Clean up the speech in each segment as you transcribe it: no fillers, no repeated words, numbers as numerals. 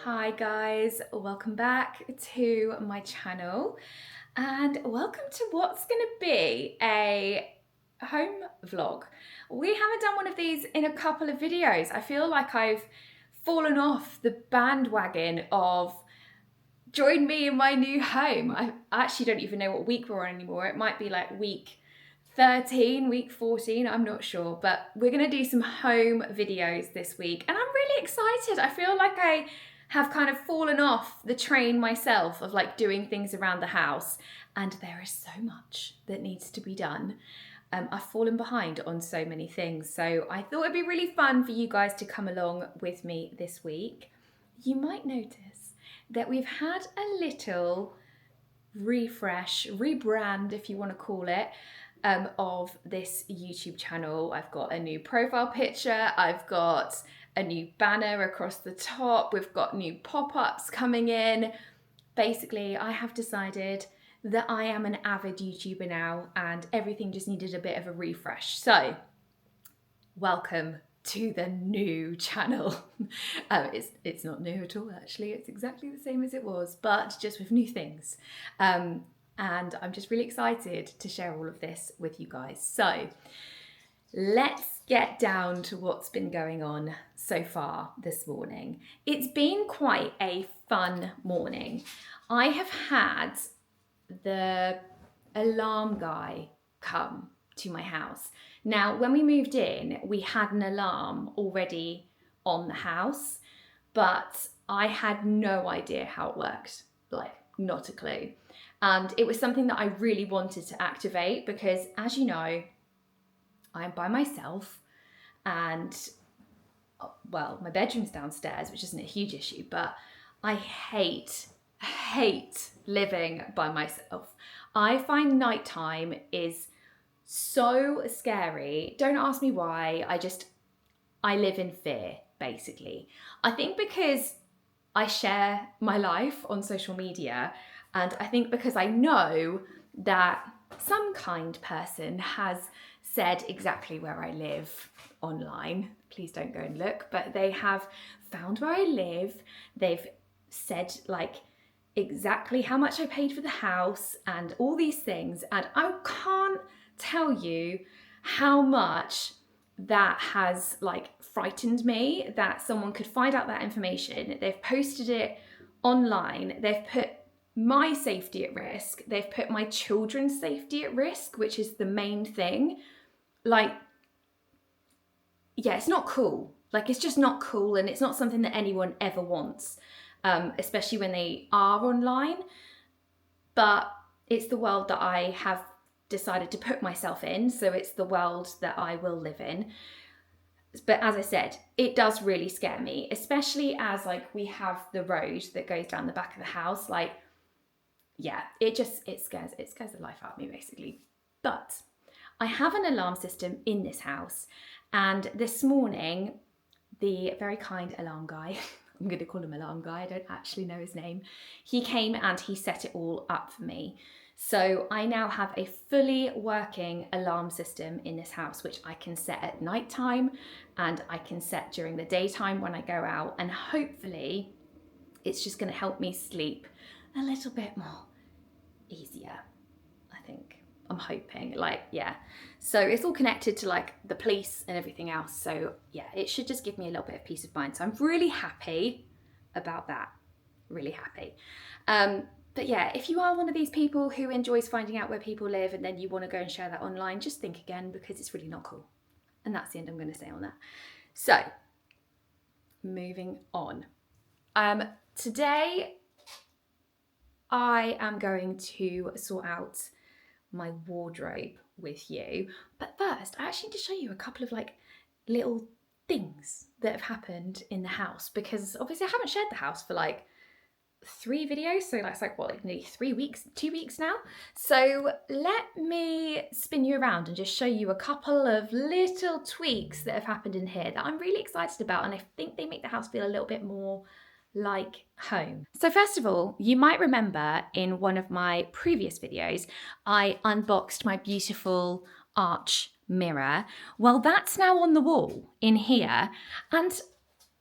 Hi guys, welcome back to my channel and welcome to what's going to be a home vlog. We haven't done one of these in a couple of videos. I feel like I've fallen off the bandwagon of join me in my new home. I actually don't even know what week we're on anymore. It might be like week 13, week 14, I'm not sure, but we're going to do some home videos this week and I'm really excited. I feel like I have kind of fallen off the train myself of like doing things around the house, and there is so much that needs to be done. I've fallen behind on so many things, so I thought it'd be really fun for you guys to come along with me this week. You might notice that we've had a little refresh, rebrand if you want to call it, of this YouTube channel. I've got a new profile picture, I've got a new banner across the top, we've got new pop-ups coming in. Basically, I have decided that I am an avid YouTuber now and everything just needed a bit of a refresh. So, welcome to the new channel. It's not new at all, actually. It's exactly the same as it was, but just with new things. And I'm just really excited to share all of this with you guys. So let's get down to what's been going on so far this morning. It's been quite a fun morning. I have had the alarm guy come to my house. Now, when we moved in, we had an alarm already on the house, but I had no idea how it worked, like not a clue. And it was something that I really wanted to activate because, as you know, I'm by myself and, well, my bedroom's downstairs, which isn't a huge issue, but I hate living by myself. I find nighttime is so scary. Don't ask me why. I live in fear, basically. I think because I share my life on social media, and I think because I know that some kind person has said exactly where I live online. Please don't go and look, but they have found where I live. They've said like exactly how much I paid for the house and all these things. And I can't tell you how much that has like frightened me that someone could find out that information. They've posted it online. They've put my safety at risk. They've put my children's safety at risk, which is the main thing. Like, yeah, it's not cool. Like, it's just not cool, and it's not something that anyone ever wants, especially when they are online. But it's the world that I have decided to put myself in, so it's the world that I will live in. But as I said, it does really scare me, especially as like we have the road that goes down the back of the house. Like, yeah, it scares the life out of me, basically. But I have an alarm system in this house, and this morning the very kind alarm guy, I'm going to call him alarm guy, I don't actually know his name, he came and he set it all up for me. So I now have a fully working alarm system in this house, which I can set at nighttime and I can set during the daytime when I go out, and hopefully it's just going to help me sleep a little bit more easier, I think. I'm hoping, like, yeah. So it's all connected to like the police and everything else. So yeah, it should just give me a little bit of peace of mind. So I'm really happy about that. Really happy. But yeah, if you are one of these people who enjoys finding out where people live and then you want to go and share that online, just think again, because it's really not cool. And that's the end I'm going to say on that. So moving on. Today I am going to sort out my wardrobe with you. But first, I actually need to show you a couple of like little things that have happened in the house, because obviously I haven't shared the house for like 3 videos, so that's like what, like nearly 3 weeks, 2 weeks now. So let me spin you around and just show you a couple of little tweaks that have happened in here that I'm really excited about, and I think they make the house feel a little bit more like home. So first of all, you might remember in one of my previous videos, I unboxed my beautiful arch mirror. Well, that's now on the wall in here, and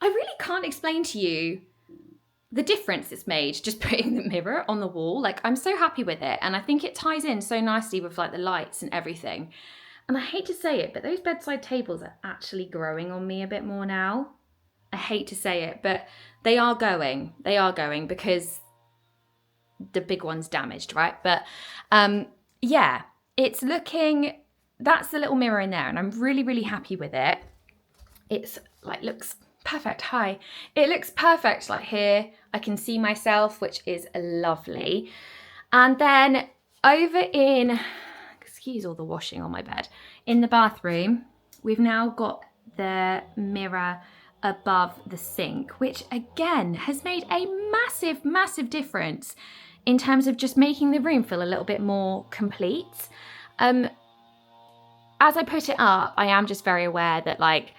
I really can't explain to you the difference it's made just putting the mirror on the wall. Like, I'm so happy with it, and I think it ties in so nicely with like the lights and everything. And I hate to say it, but those bedside tables are actually growing on me a bit more now. I hate to say it, but they are going because the big one's damaged, right? But yeah, it's looking, that's the little mirror in there, and I'm really, really happy with it. It's like, looks perfect. Hi. It looks perfect. Like, here I can see myself, which is lovely. And then over in, excuse all the washing on my bed, in the bathroom, we've now got the mirror above the sink, which again has made a massive, massive difference in terms of just making the room feel a little bit more complete. As I put it up, I am just very aware that like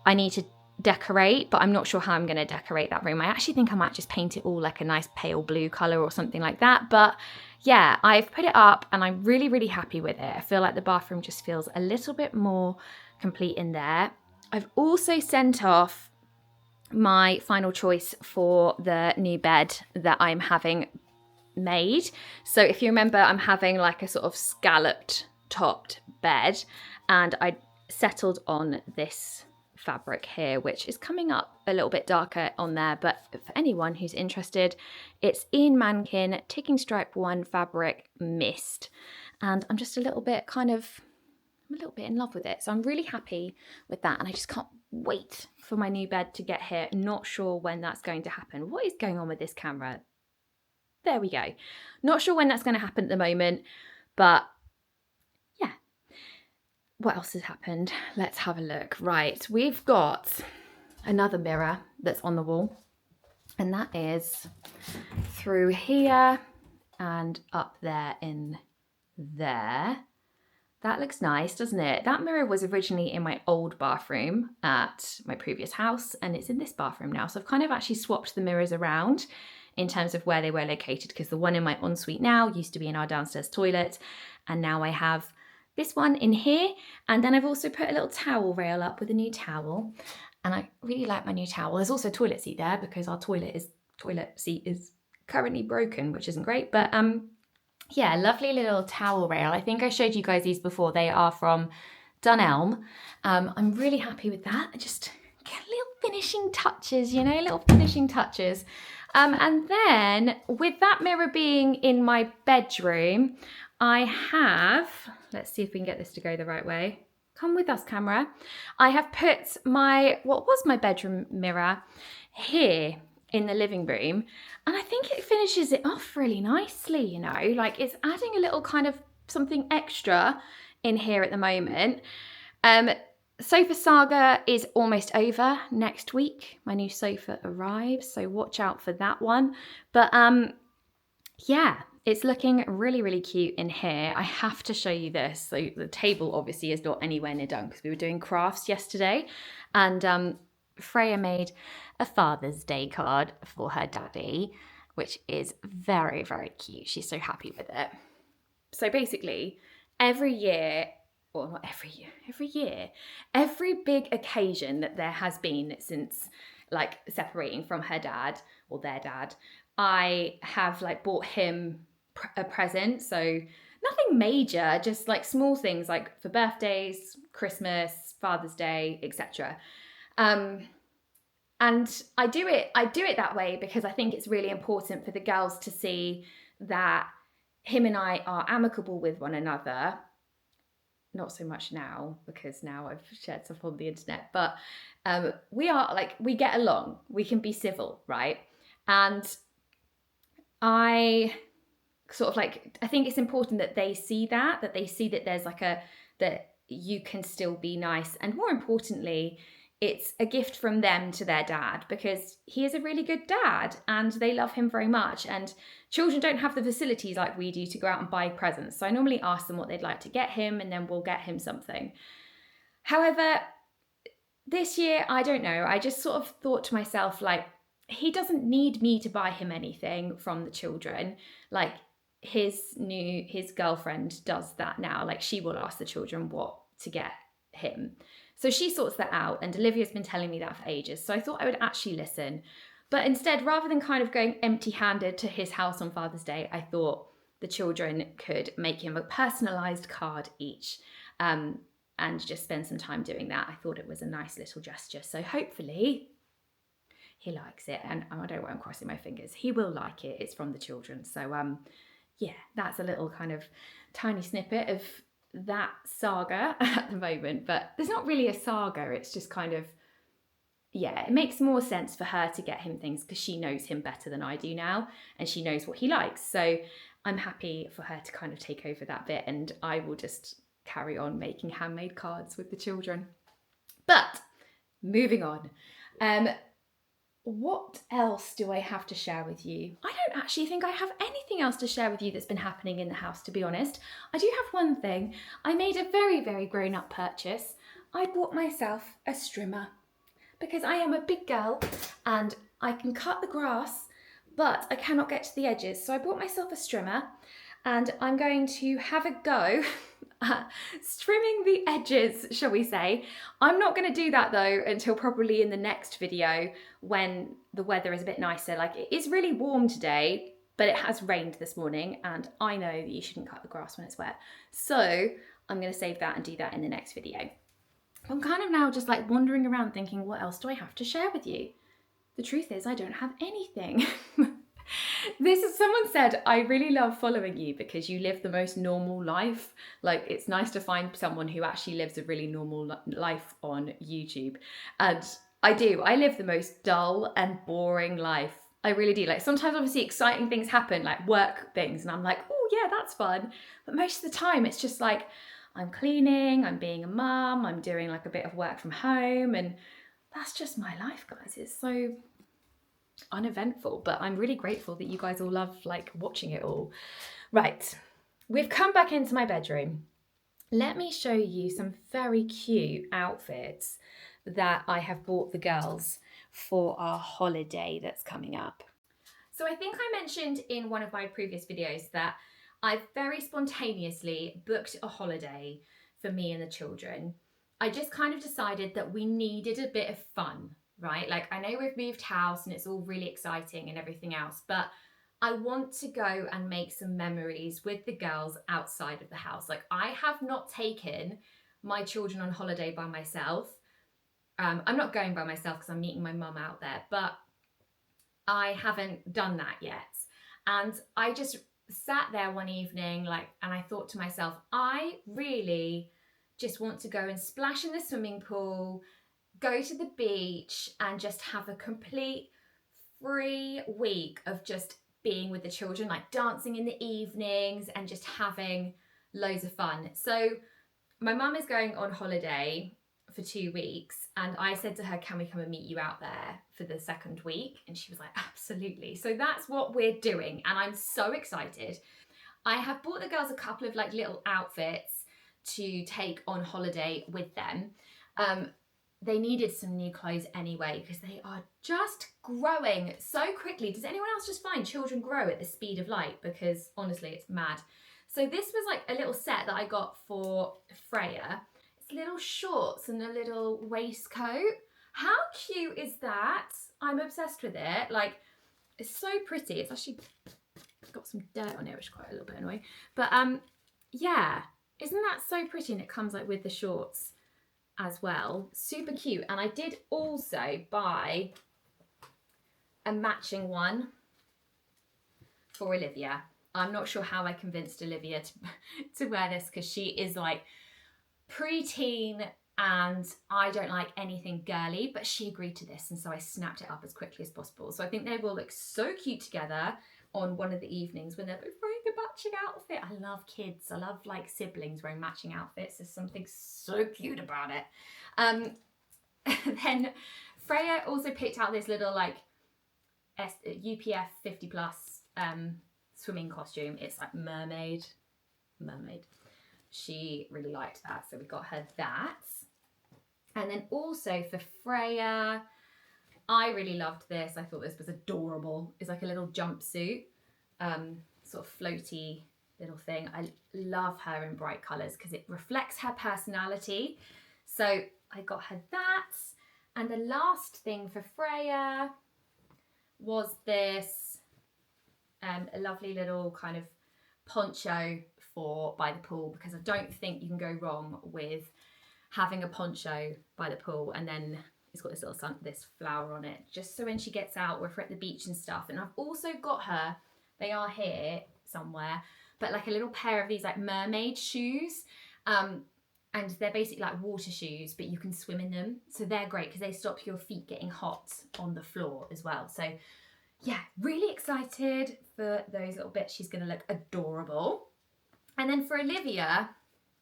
I need to decorate, but I'm not sure how I'm going to decorate that room. I actually think I might just paint it all like a nice pale blue colour or something like that. But yeah, I've put it up and I'm really, really happy with it. I feel like the bathroom just feels a little bit more complete in there. I've also sent off my final choice for the new bed that I'm having made. So if you remember, I'm having like a sort of scalloped topped bed, and I settled on this fabric here, which is coming up a little bit darker on there, but for anyone who's interested, it's Ian Mankin Ticking Stripe 1 fabric mist, and I'm just a little bit in love with it, so I'm really happy with that, and I just can't wait for my new bed to get here. Not sure when that's going to happen. What is going on with this camera? There we go. Not sure when that's going to happen at the moment, but yeah. What else has happened? Let's have a look. Right, we've got another mirror that's on the wall, and that is through here and up there in there. That looks nice, doesn't it? That mirror was originally in my old bathroom at my previous house, and it's in this bathroom now. So I've kind of actually swapped the mirrors around in terms of where they were located, because the one in my ensuite now used to be in our downstairs toilet, and now I have this one in here. And then I've also put a little towel rail up with a new towel, and I really like my new towel. There's also a toilet seat there because our toilet seat is currently broken, which isn't great, but yeah, lovely little towel rail. I think I showed you guys these before. They are from Dunelm. I'm really happy with that. I just get little finishing touches, you know, little finishing touches. And then with that mirror being in my bedroom, I have, let's see if we can get this to go the right way. Come with us, camera. I have put what was my bedroom mirror here in the living room, and I think it finishes it off really nicely, you know, like it's adding a little kind of something extra in here at the moment. Sofa saga is almost over. Next week my new sofa arrives, so watch out for that one. But yeah, it's looking really, really cute in here. I have to show you this. So the table obviously is not anywhere near done because we were doing crafts yesterday, and Freya made a Father's Day card for her daddy, which is very, very cute. She's so happy with it. So basically, every year, or not every year, every big occasion that there has been since like separating from her dad or their dad, I have like bought him a present. So nothing major, just like small things like for birthdays, Christmas, Father's Day, etc. And I do it that way because I think it's really important for the girls to see that him and I are amicable with one another. Not so much now, because now I've shared stuff on the internet, but we get along, we can be civil, right? And I think it's important that they see that there's that you can still be nice, and more importantly, it's a gift from them to their dad because he is a really good dad and they love him very much. And children don't have the facilities like we do to go out and buy presents. So I normally ask them what they'd like to get him, and then we'll get him something. However, this year, I don't know. I just sort of thought to myself, like, he doesn't need me to buy him anything from the children. Like, his girlfriend does that now. Like, she will ask the children what to get him. So she sorts that out, and Olivia's been telling me that for ages. So I thought I would actually listen. But instead, rather than kind of going empty-handed to his house on Father's Day, I thought the children could make him a personalised card each, and just spend some time doing that. I thought it was a nice little gesture. So hopefully he likes it, and I don't want him crossing my fingers. He will like it. It's from the children. So yeah, that's a little kind of tiny snippet of that saga at the moment. But there's not really a saga. It's just kind of, yeah, it makes more sense for her to get him things because she knows him better than I do now, and she knows what he likes. So I'm happy for her to kind of take over that bit, and I will just carry on making handmade cards with the children. But moving on. What else do I have to share with you? I don't actually think I have anything else to share with you that's been happening in the house, to be honest. I do have one thing. I made a very, very grown-up purchase. I bought myself a strimmer because I am a big girl and I can cut the grass, but I cannot get to the edges. So I bought myself a strimmer and I'm going to have a go trimming the edges, shall we say. I'm not going to do that though until probably in the next video when the weather is a bit nicer. Like, it is really warm today, but it has rained this morning, and I know that you shouldn't cut the grass when it's wet. So I'm going to save that and do that in the next video. I'm kind of now just like wandering around thinking, what else do I have to share with you? The truth is, I don't have anything. Someone said, I really love following you because you live the most normal life. Like, it's nice to find someone who actually lives a really normal life on YouTube. And I do. I live the most dull and boring life. I really do. Like, sometimes obviously exciting things happen, like work things, and I'm like, oh yeah, that's fun. But most of the time it's just like, I'm cleaning, I'm being a mum, I'm doing like a bit of work from home, and that's just my life, guys. It's so uneventful, but I'm really grateful that you guys all love like watching it all. Right, we've come back into my bedroom. Let me show you some very cute outfits that I have bought the girls for our holiday that's coming up. So I think I mentioned in one of my previous videos that I've very spontaneously booked a holiday for me and the children. I just kind of decided that we needed a bit of fun, right? Like, I know we've moved house and it's all really exciting and everything else, but I want to go and make some memories with the girls outside of the house. Like, I have not taken my children on holiday by myself. I'm not going by myself because I'm meeting my mum out there, but I haven't done that yet. And I just sat there one evening, and I thought to myself, I really just want to go and splash in the swimming pool, go to the beach, and just have a complete free week of just being with the children, like dancing in the evenings and just having loads of fun. So my mum is going on holiday for 2 weeks, and I said to her, can we come and meet you out there for the second week? And she was like, absolutely. So that's what we're doing, and I'm so excited. I have bought the girls a couple of like little outfits to take on holiday with them. They needed some new clothes anyway because they are just growing so quickly. Does anyone else just find children grow at the speed of light? Because honestly, it's mad. So this was like a little set that I got for Freya. It's little shorts and a little waistcoat. How cute is that? I'm obsessed with it. Like, it's so pretty. It's actually got some dirt on it, which is quite a little bit annoying. But yeah, isn't that so pretty? And it comes like with the shorts as well. Super cute. And I did also buy a matching one for Olivia. I'm not sure how I convinced Olivia to wear this because she is like preteen and I don't like anything girly, but she agreed to this, and so I snapped it up as quickly as possible. So I think they will look so cute together on one of the evenings when they're wearing a matching outfit. I love kids. I love like siblings wearing matching outfits. There's something so cute about it. Then Freya also picked out this little like UPF 50 plus swimming costume. It's like mermaid. She really liked that, so we got her that. And then also for Freya, I really loved this. I thought this was adorable. It's like a little jumpsuit, sort of floaty little thing. I love her in bright colours because it reflects her personality. So I got her that. And the last thing for Freya, was this a lovely little kind of poncho for by the pool, because I don't think you can go wrong with having a poncho by the pool. And then it's got this little this flower on it, just so when she gets out, we're at the beach and stuff. And I've also got her, they are here somewhere, but like a little pair of these like mermaid shoes. And they're basically like water shoes, but you can swim in them. So they're great because they stop your feet getting hot on the floor as well. So yeah, really excited for those little bits. She's going to look adorable. And then for Olivia,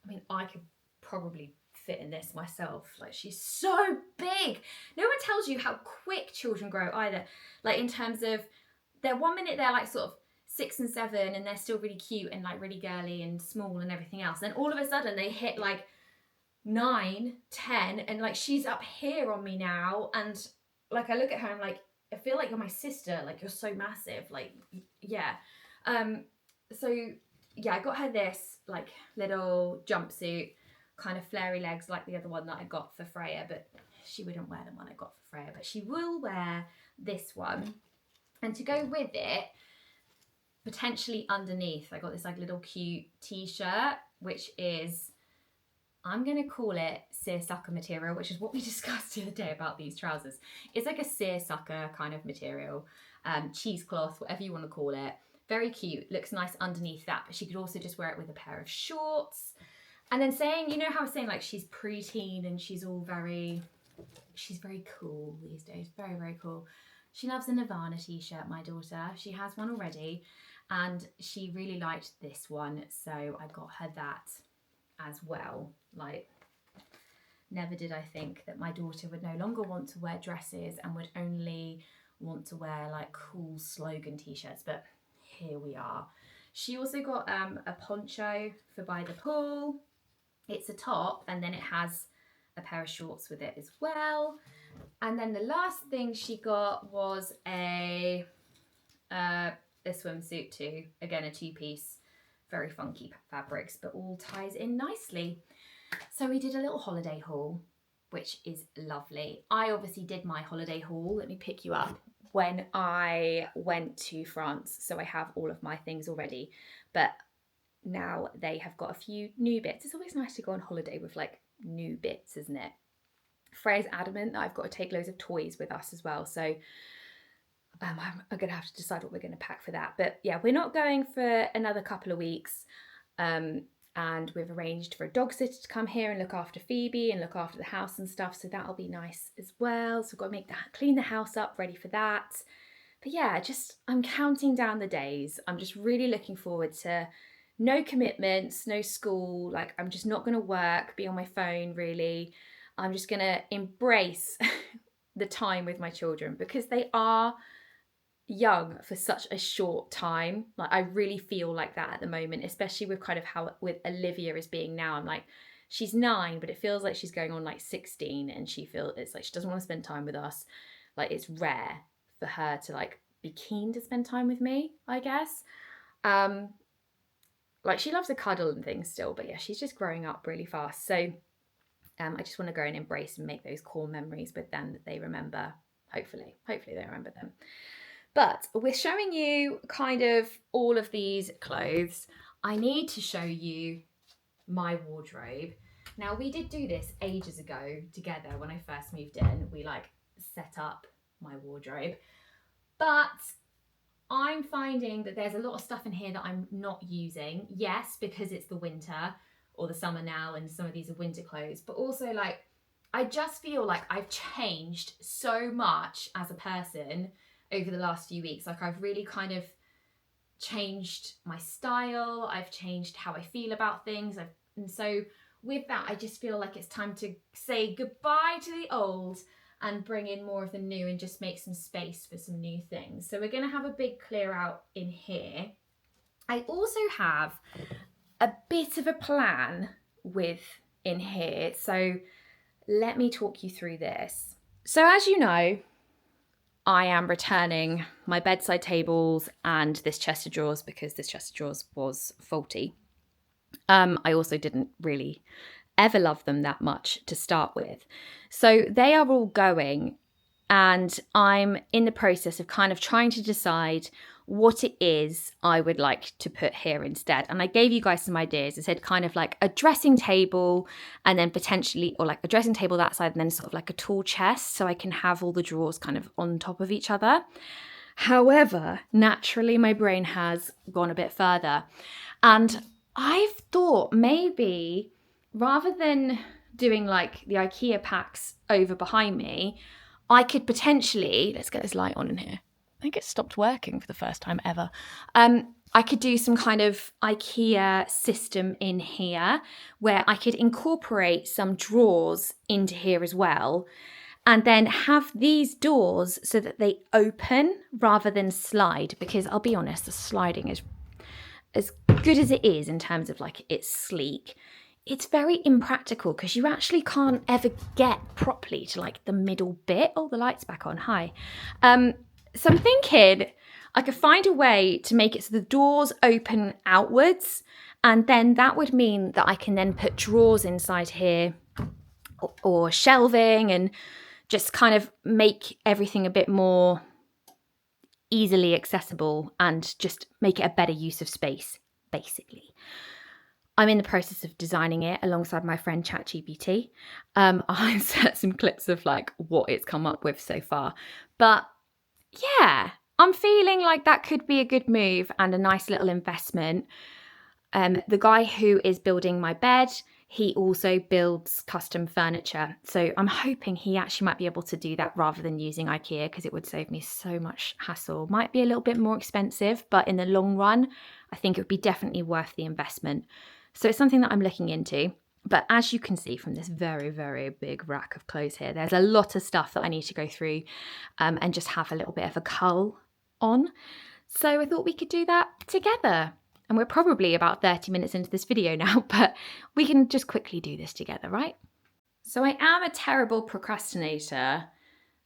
I mean, I could probably fit in this myself. Like, she's so big. No one tells you how quick children grow either. Like, in terms of, they're 1 minute they're like sort of 6 and 7 and they're still really cute and like really girly and small and everything else. Then all of a sudden they hit like 9, 10, and like she's up here on me now. And like I look at her and like, I feel like you're my sister. Like, you're so massive. Like, yeah. So yeah, I got her this like little jumpsuit, kind of flary legs like the other one that I got for Freya, but she wouldn't wear the one I got for Freya, but she will wear this one. And to go with it, potentially underneath, I got this like little cute t-shirt, which is, I'm going to call it seersucker material, which is what we discussed the other day about these trousers. It's like a seersucker kind of material, cheesecloth, whatever you want to call it. Very cute, looks nice underneath that, but she could also just wear it with a pair of shorts. And then saying, you know how I was saying like she's preteen and she's very cool these days, very, very cool. She loves a Nirvana t-shirt, my daughter. She has one already and she really liked this one, so I got her that as well. Like, never did I think that my daughter would no longer want to wear dresses and would only want to wear like cool slogan t-shirts, but here we are. She also got a poncho for by the pool. It's a top and then it has a pair of shorts with it as well. And then the last thing she got was a swimsuit too. Again, a 2-piece, very funky fabrics, but all ties in nicely. So we did a little holiday haul, which is lovely. I obviously did my holiday haul. Let me pick you up. When I went to France, so I have all of my things already, but now they have got a few new bits. It's always nice to go on holiday with like new bits, isn't it? Freya's adamant that I've got to take loads of toys with us as well, so I'm gonna have to decide what we're gonna pack for that. But yeah, we're not going for another couple of weeks, and we've arranged for a dog sitter to come here and look after Phoebe and look after the house and stuff, so that'll be nice as well. So I've got to clean the house up, ready for that. But yeah, I'm counting down the days. I'm just really looking forward to no commitments, no school. Like, I'm just not going to work, be on my phone really. I'm just going to embrace the time with my children because they are young for such a short time. Like, I really feel like that at the moment, especially with kind of how with Olivia is being now. I'm like, she's 9, but it feels like she's going on like 16, and it's like she doesn't want to spend time with us. Like, it's rare for her to like be keen to spend time with me, I guess. Like, she loves a cuddle and things still, but yeah, she's just growing up really fast. So I just want to go and embrace and make those core memories with them that they remember. Hopefully they remember them. But we're showing you kind of all of these clothes. I need to show you my wardrobe. Now, we did do this ages ago together when I first moved in. We like set up my wardrobe. But I'm finding that there's a lot of stuff in here that I'm not using. Yes, because it's the winter or the summer now and some of these are winter clothes. But also, like, I just feel like I've changed so much as a person over the last few weeks. Like, I've really kind of changed my style. I've changed how I feel about things. And so with that, I just feel like it's time to say goodbye to the old and bring in more of the new and just make some space for some new things. So we're going to have a big clear out in here. I also have a bit of a plan in here. So let me talk you through this. So as you know, I am returning my bedside tables and this chest of drawers because this chest of drawers was faulty. I also didn't really ever love them that much to start with. So they are all going and I'm in the process of kind of trying to decide what it is I would like to put here instead. And I gave you guys some ideas. I said kind of like a dressing table, and then potentially, or like a dressing table that side, and then sort of like a tall chest, so I can have all the drawers kind of on top of each other. However, naturally my brain has gone a bit further, and I've thought maybe rather than doing like the IKEA packs over behind me, I could potentially, let's get this light on in here. I think it stopped working for the first time ever. I could do some kind of IKEA system in here where I could incorporate some drawers into here as well, and then have these doors so that they open rather than slide, because I'll be honest, the sliding is as good as it is in terms of like it's sleek. It's very impractical because you actually can't ever get properly to like the middle bit. Oh, the light's back on. Hi. So I'm thinking I could find a way to make it so the doors open outwards, and then that would mean that I can then put drawers inside here or shelving and just kind of make everything a bit more easily accessible and just make it a better use of space, basically. I'm in the process of designing it alongside my friend ChatGPT. I'll insert some clips of like what it's come up with so far. But yeah, I'm feeling like that could be a good move and a nice little investment. The guy who is building my bed, he also builds custom furniture. So I'm hoping he actually might be able to do that rather than using IKEA, because it would save me so much hassle. Might be a little bit more expensive, but in the long run, I think it would be definitely worth the investment. So it's something that I'm looking into. But as you can see from this very, very big rack of clothes here, there's a lot of stuff that I need to go through and just have a little bit of a cull on. So I thought we could do that together. And we're probably about 30 minutes into this video now, but we can just quickly do this together, right? So I am a terrible procrastinator,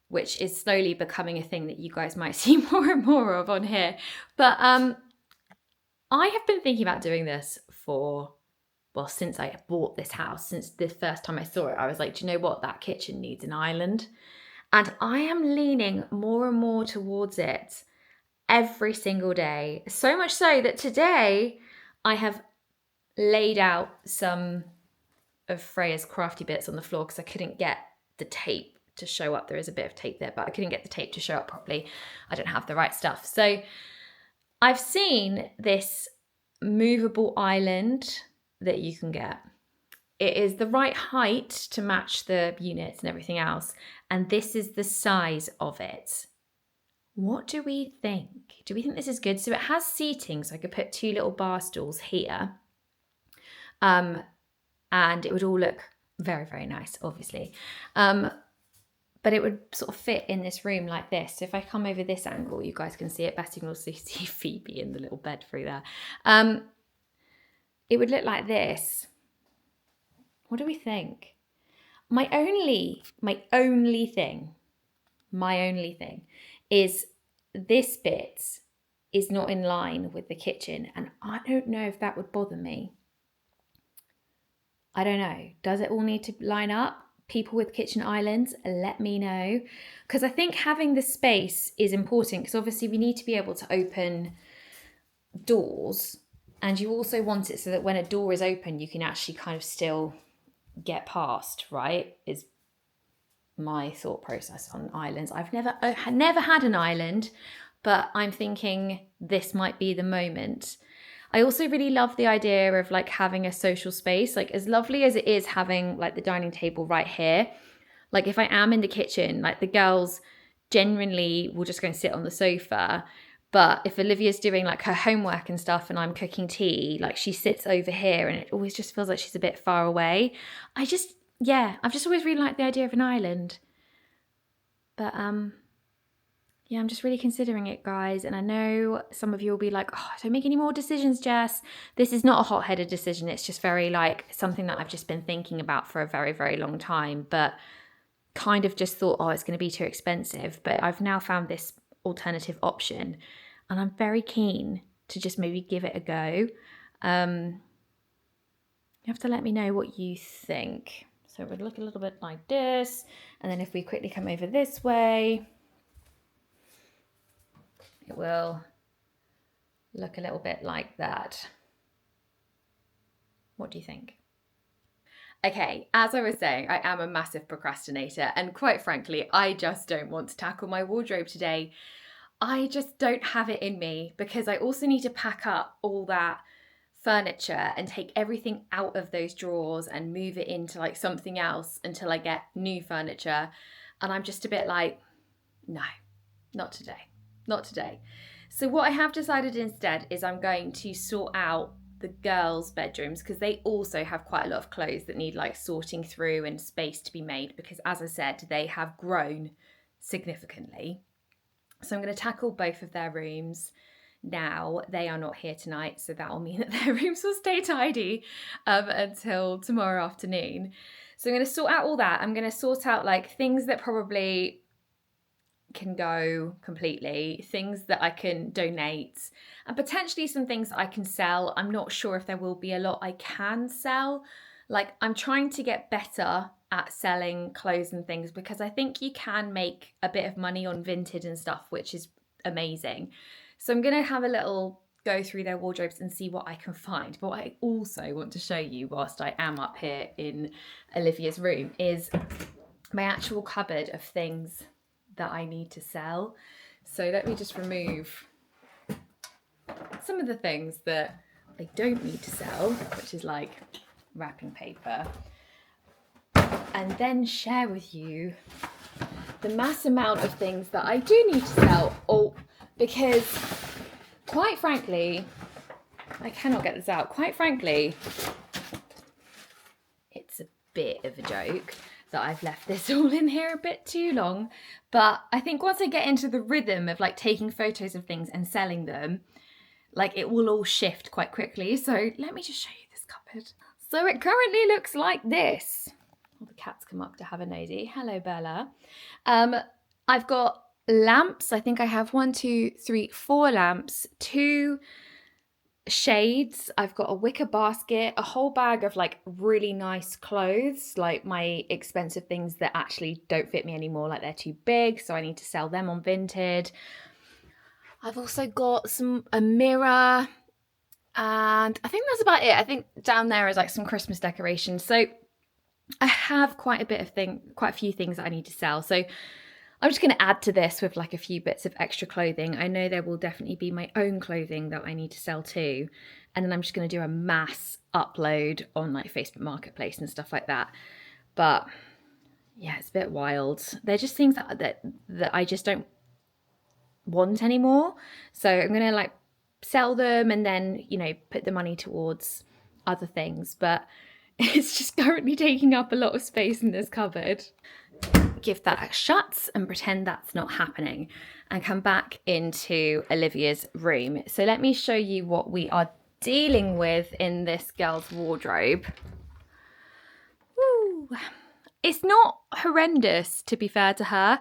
which is slowly becoming a thing that you guys might see more and more of on here. But I have been thinking about doing this for, well, since I bought this house, since the first time I saw it, I was like, do you know what? That kitchen needs an island. And I am leaning more and more towards it every single day. So much so that today I have laid out some of Freya's crafty bits on the floor because I couldn't get the tape to show up. There is a bit of tape there, but I couldn't get the tape to show up properly. I don't have the right stuff. So I've seen this movable island that you can get. It is the right height to match the units and everything else. And this is the size of it. What do we think? Do we think this is good? So it has seating, so I could put 2 little bar stools here. And it would all look very, very nice, obviously. But it would sort of fit in this room like this. So if I come over this angle, you guys can see it better. You can also see Phoebe in the little bed through there. It would look like this. What do we think? My only thing is this bit is not in line with the kitchen, and I don't know if that would bother me. I don't know. Does it all need to line up? People with kitchen islands, let me know. Because I think having the space is important, because obviously we need to be able to open doors, and you also want it so that when a door is open, you can actually kind of still get past, right? Is my thought process on islands. I've never had an island, but I'm thinking this might be the moment. I also really love the idea of like having a social space, like as lovely as it is having like the dining table right here. Like if I am in the kitchen, like the girls genuinely will just go and sit on the sofa. But if Olivia's doing like her homework and stuff and I'm cooking tea, like she sits over here and it always just feels like she's a bit far away. I've just always really liked the idea of an island. But yeah, I'm just really considering it, guys. And I know some of you will be like, oh, don't make any more decisions, Jess. This is not a hot-headed decision. It's just very like something that I've just been thinking about for a very, very long time. But kind of just thought, oh, it's going to be too expensive. But I've now found this alternative option. And I'm very keen to just maybe give it a go. You have to let me know what you think. So it would look a little bit like this. And then if we quickly come over this way, it will look a little bit like that. What do you think? Okay, as I was saying, I am a massive procrastinator, and quite frankly, I just don't want to tackle my wardrobe today. I just don't have it in me because I also need to pack up all that furniture and take everything out of those drawers and move it into like something else until I get new furniture. And I'm just a bit like, no, not today, not today. So what I have decided instead is I'm going to sort out the girls' bedrooms because they also have quite a lot of clothes that need like sorting through and space to be made because, as I said, they have grown significantly. So I'm going to tackle both of their rooms now. They are not here tonight, so that will mean that their rooms will stay tidy until tomorrow afternoon. So I'm going to sort out all that. I'm going to sort out like things that probably can go completely, things that I can donate, and potentially some things I can sell. I'm not sure if there will be a lot I can sell. Like, I'm trying to get better at selling clothes and things because I think you can make a bit of money on Vinted and stuff, which is amazing. So I'm going to have a little go through their wardrobes and see what I can find. But what I also want to show you whilst I am up here in Olivia's room is my actual cupboard of things that I need to sell. So let me just remove some of the things that I don't need to sell, which is like wrapping paper, and then share with you the mass amount of things that I do need to sell. Oh, because quite frankly, I cannot get this out. Quite frankly, it's a bit of a joke that I've left this all in here a bit too long. But I think once I get into the rhythm of like taking photos of things and selling them, like it will all shift quite quickly. So let me just show you this cupboard. So it currently looks like this. All the cats come up to have a nosy. Hello, Bella. I've got lamps. I think I have 4 lamps, 2 shades. I've got a wicker basket, a whole bag of like really nice clothes, like my expensive things that actually don't fit me anymore, like they're too big, so I need to sell them on Vinted. I've also got a mirror, and I think that's about it. I think down there is like some Christmas decorations. So I have quite a few things that I need to sell. So I'm just going to add to this with like a few bits of extra clothing. I know there will definitely be my own clothing that I need to sell too. And then I'm just going to do a mass upload on like Facebook Marketplace and stuff like that. But yeah, it's a bit wild. They're just things that I just don't want anymore. So I'm going to like sell them and then, you know, put the money towards other things. But it's just currently taking up a lot of space in this cupboard. Give that a shut and pretend that's not happening and come back into Olivia's room. So let me show you what we are dealing with in this girl's wardrobe. Woo. It's not horrendous, to be fair to her,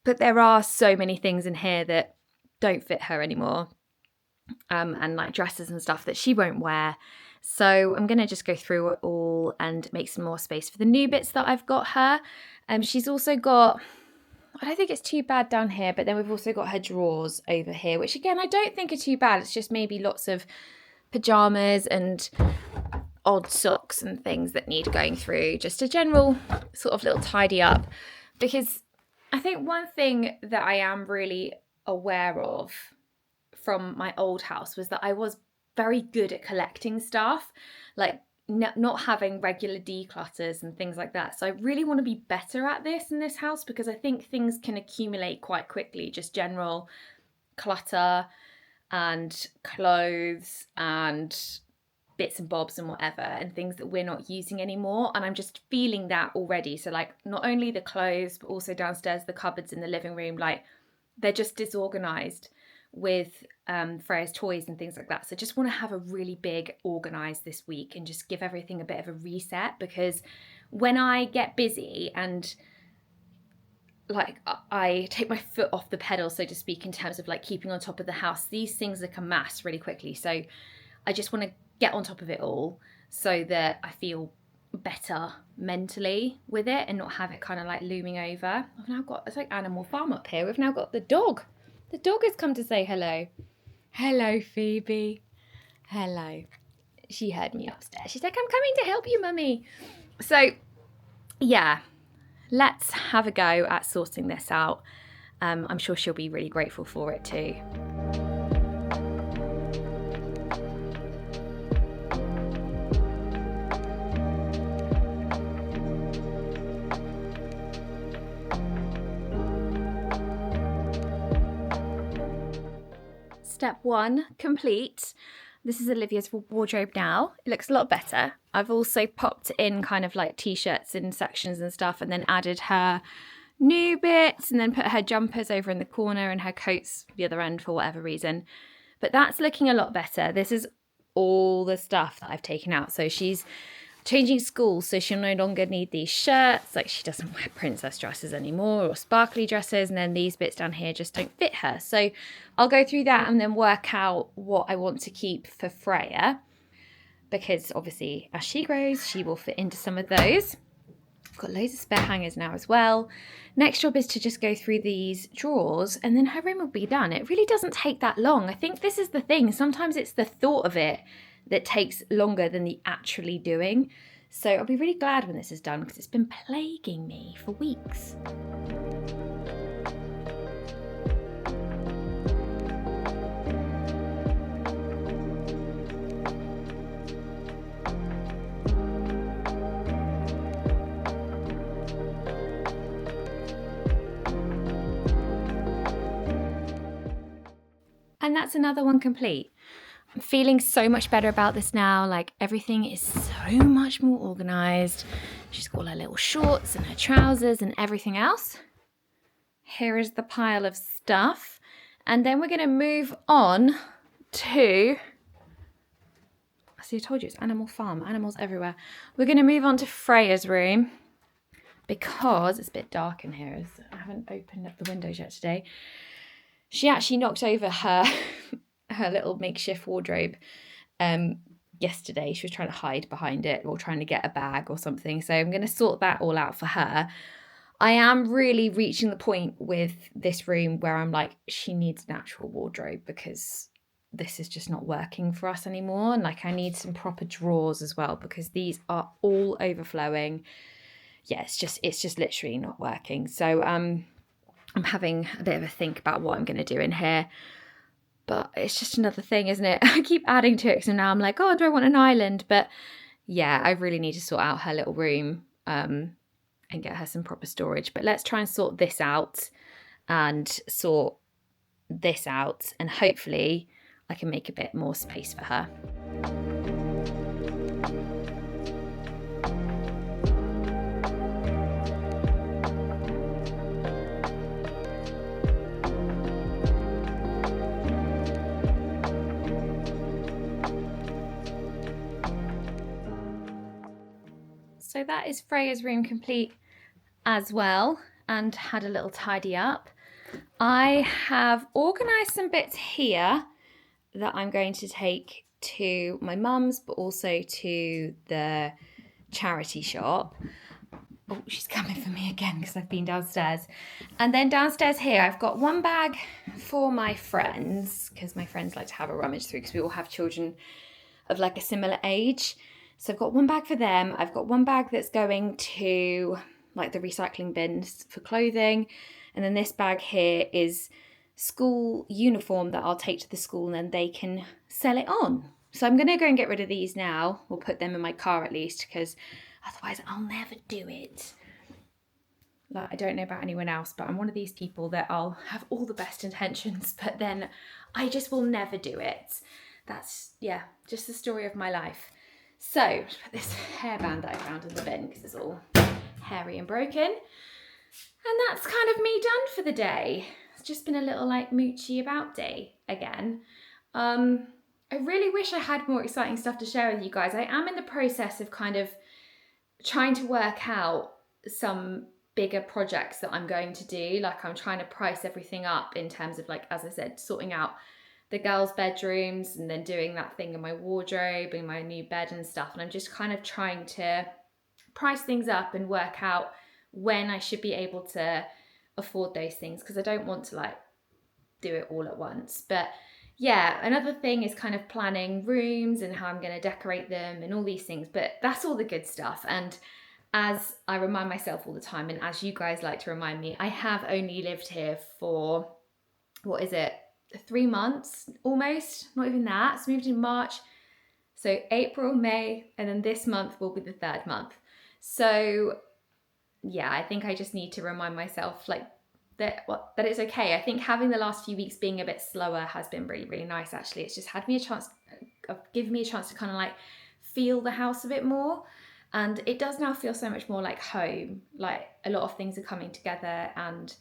but there are so many things in here that don't fit her anymore, and like dresses and stuff that she won't wear. So I'm going to just go through it all and make some more space for the new bits that I've got her. She's also got, I don't think it's too bad down here, but then we've also got her drawers over here, which again, I don't think are too bad. It's just maybe lots of pajamas and odd socks and things that need going through. Just a general sort of little tidy up. Because I think one thing that I am really aware of from my old house was that I was very good at collecting stuff, like not having regular declutters and things like that. So I really want to be better at this in this house because I think things can accumulate quite quickly, just general clutter and clothes and bits and bobs and whatever, and things that we're not using anymore. And I'm just feeling that already. So like not only the clothes, but also downstairs, the cupboards in the living room, like they're just disorganized with Freya's toys and things like that. So I just want to have a really big organised this week and just give everything a bit of a reset, because when I get busy and like I take my foot off the pedal, so to speak, in terms of like keeping on top of the house, these things like amass really quickly. So I just want to get on top of it all so that I feel better mentally with it and not have it kind of like looming over. I've now got, it's like Animal Farm up here. We've now got the dog. The dog has come to say hello. Hello, Phoebe. Hello. She heard me upstairs. She's like, I'm coming to help you, Mummy. So yeah, let's have a go at sorting this out. I'm sure she'll be really grateful for it too. Step 1 complete. This is Olivia's wardrobe now. It looks a lot better. I've also popped in kind of like t-shirts in sections and stuff, and then added her new bits, and then put her jumpers over in the corner and her coats the other end for whatever reason. But that's looking a lot better. This is all the stuff that I've taken out. So she's changing schools, so she'll no longer need these shirts. Like, she doesn't wear princess dresses anymore or sparkly dresses, and then these bits down here just don't fit her. So I'll go through that and then work out what I want to keep for Freya, because obviously as she grows she will fit into some of those. I've got loads of spare hangers now as well. Next job is to just go through these drawers, and then her room will be done. It really doesn't take that long. I think this is the thing. Sometimes it's the thought of it that takes longer than the actually doing. So I'll be really glad when this is done, because it's been plaguing me for weeks. And that's another one complete. I'm feeling so much better about this now. Like, everything is so much more organised. She's got all her little shorts and her trousers and everything else. Here is the pile of stuff. And then we're going to move on to... See, I told you it's Animal Farm. Animals everywhere. We're going to move on to Freya's room, because it's a bit dark in here. I haven't opened up the windows yet today. She actually knocked over her little makeshift wardrobe yesterday. She was trying to hide behind it, or trying to get a bag or something. So I'm going to sort that all out for her. I am really reaching the point with this room where I'm like, she needs an actual wardrobe, because this is just not working for us anymore. And like, I need some proper drawers as well, because these are all overflowing. Yeah, it's just literally not working. So I'm having a bit of a think about what I'm going to do in here. But it's just another thing, isn't it? I keep adding to it. So now I'm like, oh, do I want an island? But yeah, I really need to sort out her little room and get her some proper storage. But let's try and sort this out and sort this out. And hopefully I can make a bit more space for her. So that is Freya's room complete as well, and had a little tidy up. I have organised some bits here that I'm going to take to my mum's, but also to the charity shop. Oh, she's coming for me again because I've been downstairs. And then downstairs here, I've got one bag for my friends, because my friends like to have a rummage through, because we all have children of like a similar age. So I've got one bag for them. I've got one bag that's going to like the recycling bins for clothing. And then this bag here is school uniform that I'll take to the school, and then they can sell it on. So I'm going to go and get rid of these now. We'll put them in my car at least, because otherwise I'll never do it. Like, I don't know about anyone else, but I'm one of these people that I'll have all the best intentions, but then I just will never do it. That's, yeah, just the story of my life. So, let's put this hairband that I found in the bin, because it's all hairy and broken. And that's kind of me done for the day. It's just been a little like moochy about day again. I really wish I had more exciting stuff to share with you guys. I am in the process of kind of trying to work out some bigger projects that I'm going to do. Like, I'm trying to price everything up in terms of, like, as I said, sorting out the girls' bedrooms, and then doing that thing in my wardrobe and my new bed and stuff. And I'm just kind of trying to price things up and work out when I should be able to afford those things, because I don't want to like do it all at once. But yeah, another thing is kind of planning rooms and how I'm going to decorate them and all these things. But that's all the good stuff. And as I remind myself all the time, and as you guys like to remind me, I have only lived here for, what is it, 3 months almost, not even that. So moved in March. So April, May, and then this month will be the 3rd month. So yeah, I think I just need to remind myself like that it's okay. I think having the last few weeks being a bit slower has been really, really nice actually. It's just had me a chance, given me a chance to kind of like feel the house a bit more. And it does now feel so much more like home. Like a lot of things are coming together and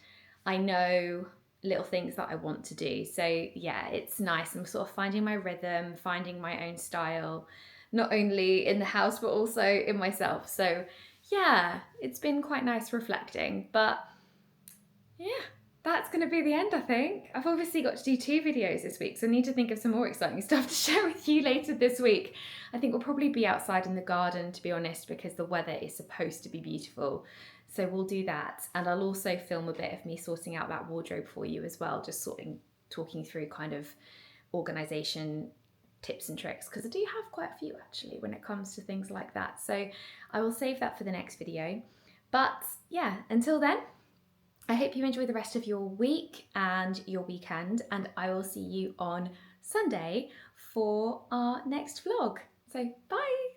I know little things that I want to do. So yeah, it's nice. I'm sort of finding my rhythm, finding my own style, not only in the house, but also in myself. So yeah, it's been quite nice reflecting. But yeah, that's going to be the end, I think. I've obviously got to do 2 videos this week, so I need to think of some more exciting stuff to share with you later this week. I think we'll probably be outside in the garden, to be honest, because the weather is supposed to be beautiful. So we'll do that. And I'll also film a bit of me sorting out that wardrobe for you as well, just talking through kind of organisation tips and tricks, because I do have quite a few actually when it comes to things like that. So I will save that for the next video. But yeah, until then, I hope you enjoy the rest of your week and your weekend, and I will see you on Sunday for our next vlog. So bye!